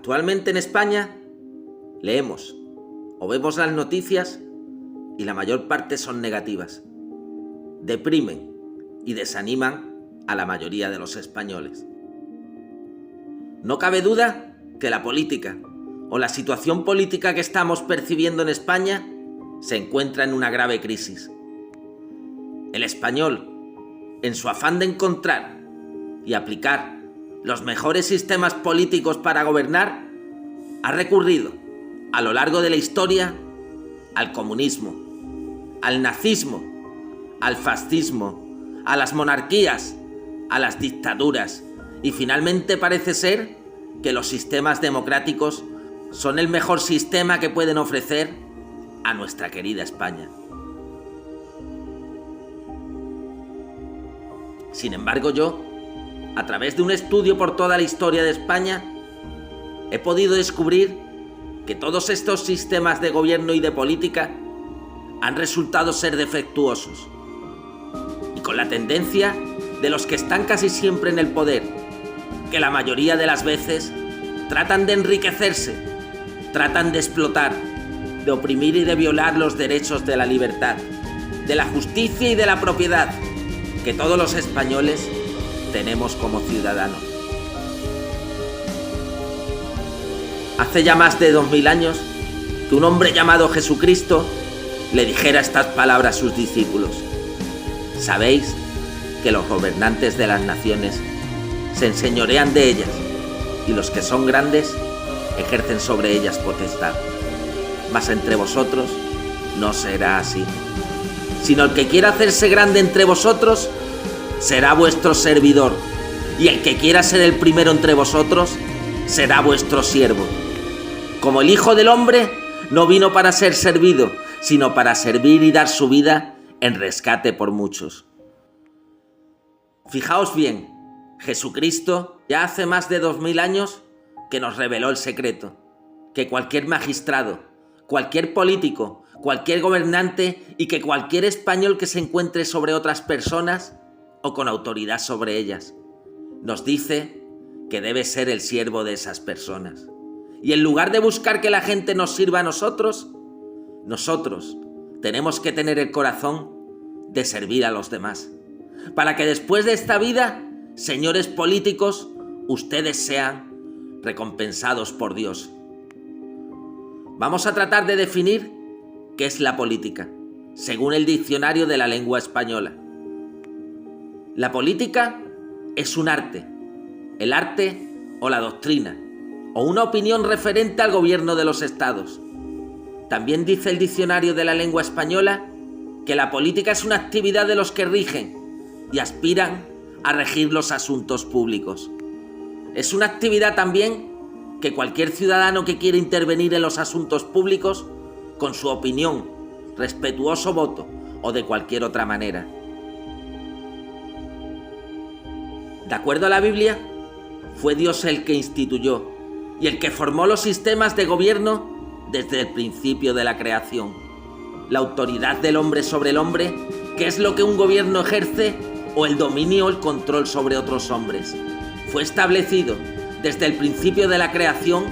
Actualmente en España leemos o vemos las noticias y la mayor parte son negativas. Deprimen y desaniman a la mayoría de los españoles. No cabe duda que la política o la situación política que estamos percibiendo en España se encuentra en una grave crisis. El español, en su afán de encontrar y aplicar los mejores sistemas políticos para gobernar, ha recurrido a lo largo de la historia al comunismo, al nazismo, al fascismo, a las monarquías, a las dictaduras y finalmente parece ser que los sistemas democráticos son el mejor sistema que pueden ofrecer a nuestra querida España. Sin embargo, yo, a través de un estudio por toda la historia de España, he podido descubrir que todos estos sistemas de gobierno y de política han resultado ser defectuosos y con la tendencia de los que están casi siempre en el poder, que la mayoría de las veces tratan de enriquecerse, tratan de explotar, de oprimir y de violar los derechos de la libertad, de la justicia y de la propiedad que todos los españoles tenemos como ciudadanos. Hace ya más de 2000 años que un hombre llamado Jesucristo le dijera estas palabras a sus discípulos: sabéis que los gobernantes de las naciones se enseñorean de ellas y los que son grandes ejercen sobre ellas potestad. Mas entre vosotros no será así, sino el que quiera hacerse grande entre vosotros será vuestro servidor, y el que quiera ser el primero entre vosotros será vuestro siervo. Como el Hijo del Hombre no vino para ser servido, sino para servir y dar su vida en rescate por muchos. Fijaos bien, Jesucristo ya hace más de 2000 años que nos reveló el secreto, que cualquier magistrado, cualquier político, cualquier gobernante y que cualquier español que se encuentre sobre otras personas o con autoridad sobre ellas, nos dice que debe ser el siervo de esas personas. Y en lugar de buscar que la gente nos sirva a nosotros tenemos que tener el corazón de servir a los demás, para que después de esta vida, señores políticos, ustedes sean recompensados por Dios. Vamos a tratar de definir qué es la política, según el diccionario de la lengua española. La política es un arte, el arte o la doctrina, o una opinión referente al gobierno de los estados. También dice el diccionario de la lengua española que la política es una actividad de los que rigen y aspiran a regir los asuntos públicos. Es una actividad también que cualquier ciudadano que quiera intervenir en los asuntos públicos, con su opinión, respetuoso voto o de cualquier otra manera. De acuerdo a la Biblia, fue Dios el que instituyó y el que formó los sistemas de gobierno desde el principio de la creación. La autoridad del hombre sobre el hombre, que es lo que un gobierno ejerce, o el dominio o el control sobre otros hombres, fue establecido desde el principio de la creación,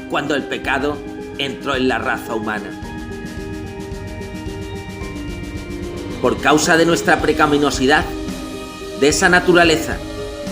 cuando el pecado entró en la raza humana. Por causa de nuestra pecaminosidad, de esa naturaleza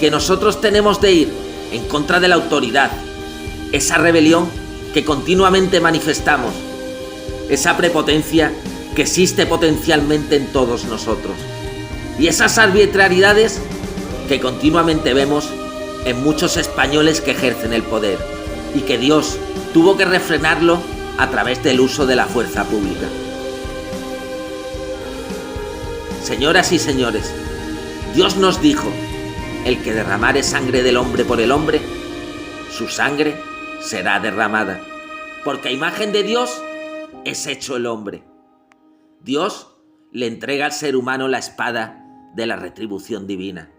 que nosotros tenemos de ir en contra de la autoridad, esa rebelión que continuamente manifestamos, esa prepotencia que existe potencialmente en todos nosotros, y esas arbitrariedades que continuamente vemos en muchos españoles que ejercen el poder y que Dios tuvo que refrenarlo a través del uso de la fuerza pública. Señoras y señores, Dios nos dijo: el que derramare sangre del hombre por el hombre, su sangre será derramada, porque a imagen de Dios es hecho el hombre. Dios le entrega al ser humano la espada de la retribución divina,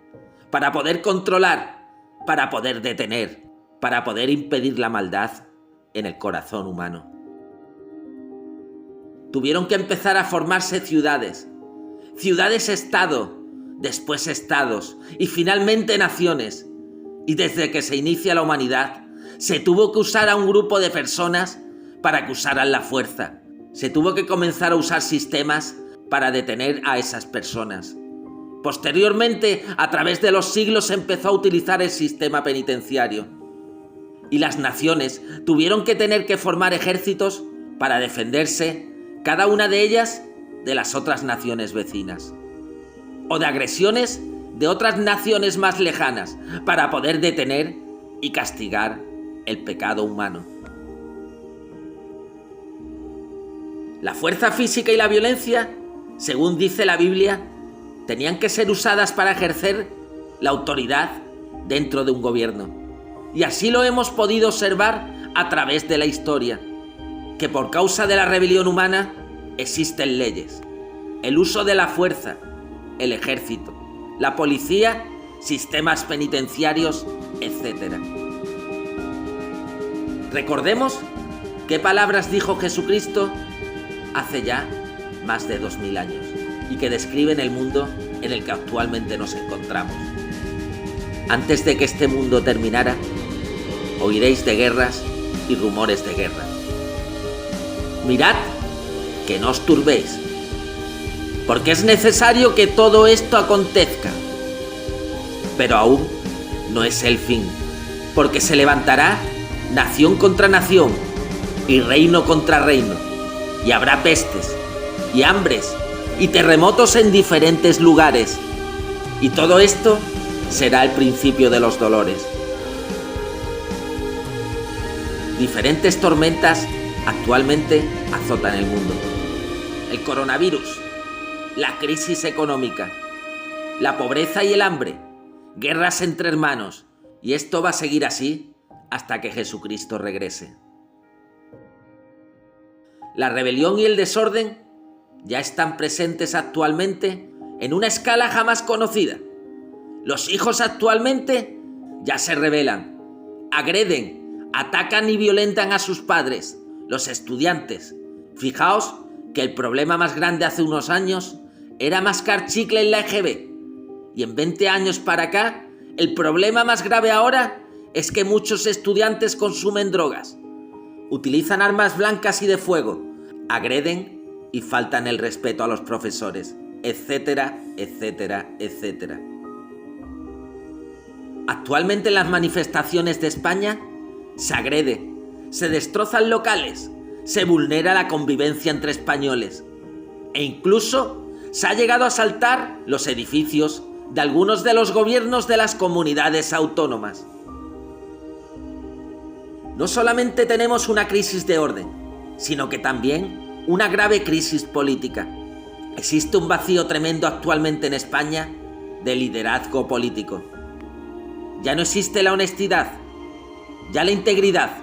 para poder controlar, para poder detener, para poder impedir la maldad en el corazón humano. Tuvieron que empezar a formarse ciudades, ciudades-estado, después estados y finalmente naciones. Y desde que se inicia la humanidad, se tuvo que usar a un grupo de personas para que usaran la fuerza. Se tuvo que comenzar a usar sistemas para detener a esas personas. Posteriormente, a través de los siglos, se empezó a utilizar el sistema penitenciario. Y las naciones tuvieron que tener que formar ejércitos para defenderse, cada una de ellas, de las otras naciones vecinas. O de agresiones de otras naciones más lejanas, para poder detener y castigar el pecado humano. La fuerza física y la violencia, según dice la Biblia, tenían que ser usadas para ejercer la autoridad dentro de un gobierno. Y así lo hemos podido observar a través de la historia, que por causa de la rebelión humana existen leyes, el uso de la fuerza, el ejército, la policía, sistemas penitenciarios, etc. Recordemos qué palabras dijo Jesucristo hace ya más de 2000 años y que describen el mundo en el que actualmente nos encontramos. Antes de que este mundo terminara, oiréis de guerras y rumores de guerra. Mirad que no os turbéis, porque es necesario que todo esto acontezca. Pero aún no es el fin, porque se levantará nación contra nación y reino contra reino, y habrá pestes y hambres y terremotos en diferentes lugares, y todo esto será el principio de los dolores. Diferentes tormentas actualmente azotan el mundo. El coronavirus, la crisis económica, la pobreza y el hambre, guerras entre hermanos, y esto va a seguir así hasta que Jesucristo regrese. La rebelión y el desorden ya están presentes actualmente en una escala jamás conocida. Los hijos actualmente ya se rebelan, agreden, atacan y violentan a sus padres. Los estudiantes, fijaos que el problema más grande hace unos años era mascar chicle en la EGB, y en 20 años para acá, el problema más grave ahora es que muchos estudiantes consumen drogas, utilizan armas blancas y de fuego, agreden y faltan el respeto a los profesores, etcétera, etcétera, etcétera. Actualmente en las manifestaciones de España se agrede, se destrozan locales, se vulnera la convivencia entre españoles e incluso se ha llegado a asaltar los edificios de algunos de los gobiernos de las comunidades autónomas. No solamente tenemos una crisis de orden, sino que también una grave crisis política. Existe un vacío tremendo actualmente en España de liderazgo político. Ya no existe la honestidad, ya la integridad,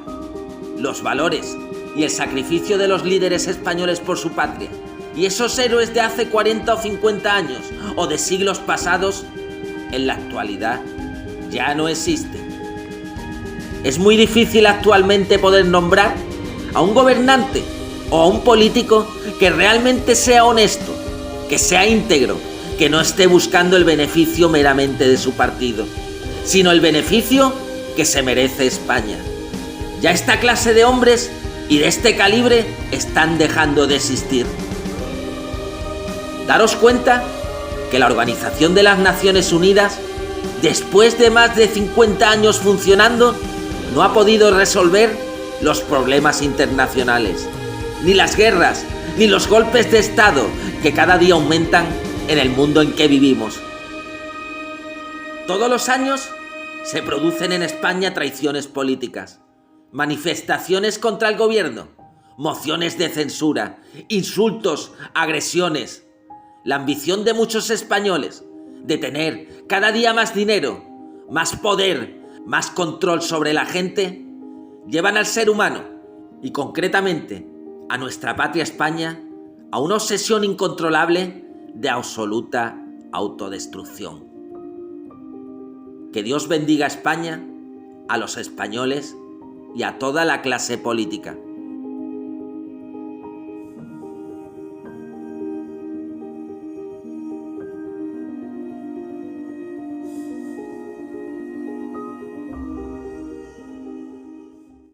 los valores y el sacrificio de los líderes españoles por su patria. Y esos héroes de hace 40 o 50 años o de siglos pasados, en la actualidad ya no existen. Es muy difícil actualmente poder nombrar a un gobernante o a un político que realmente sea honesto, que sea íntegro, que no esté buscando el beneficio meramente de su partido, sino el beneficio que se merece España. Ya esta clase de hombres y de este calibre están dejando de existir. Daros cuenta que la Organización de las Naciones Unidas, después de más de 50 años funcionando, no ha podido resolver los problemas internacionales, ni las guerras, ni los golpes de Estado que cada día aumentan en el mundo en que vivimos. Todos los años se producen en España traiciones políticas, manifestaciones contra el gobierno, mociones de censura, insultos, agresiones. La ambición de muchos españoles de tener cada día más dinero, más poder, más control sobre la gente, llevan al ser humano, y concretamente a nuestra patria España, a una obsesión incontrolable de absoluta autodestrucción. Que Dios bendiga a España, a los españoles y a toda la clase política.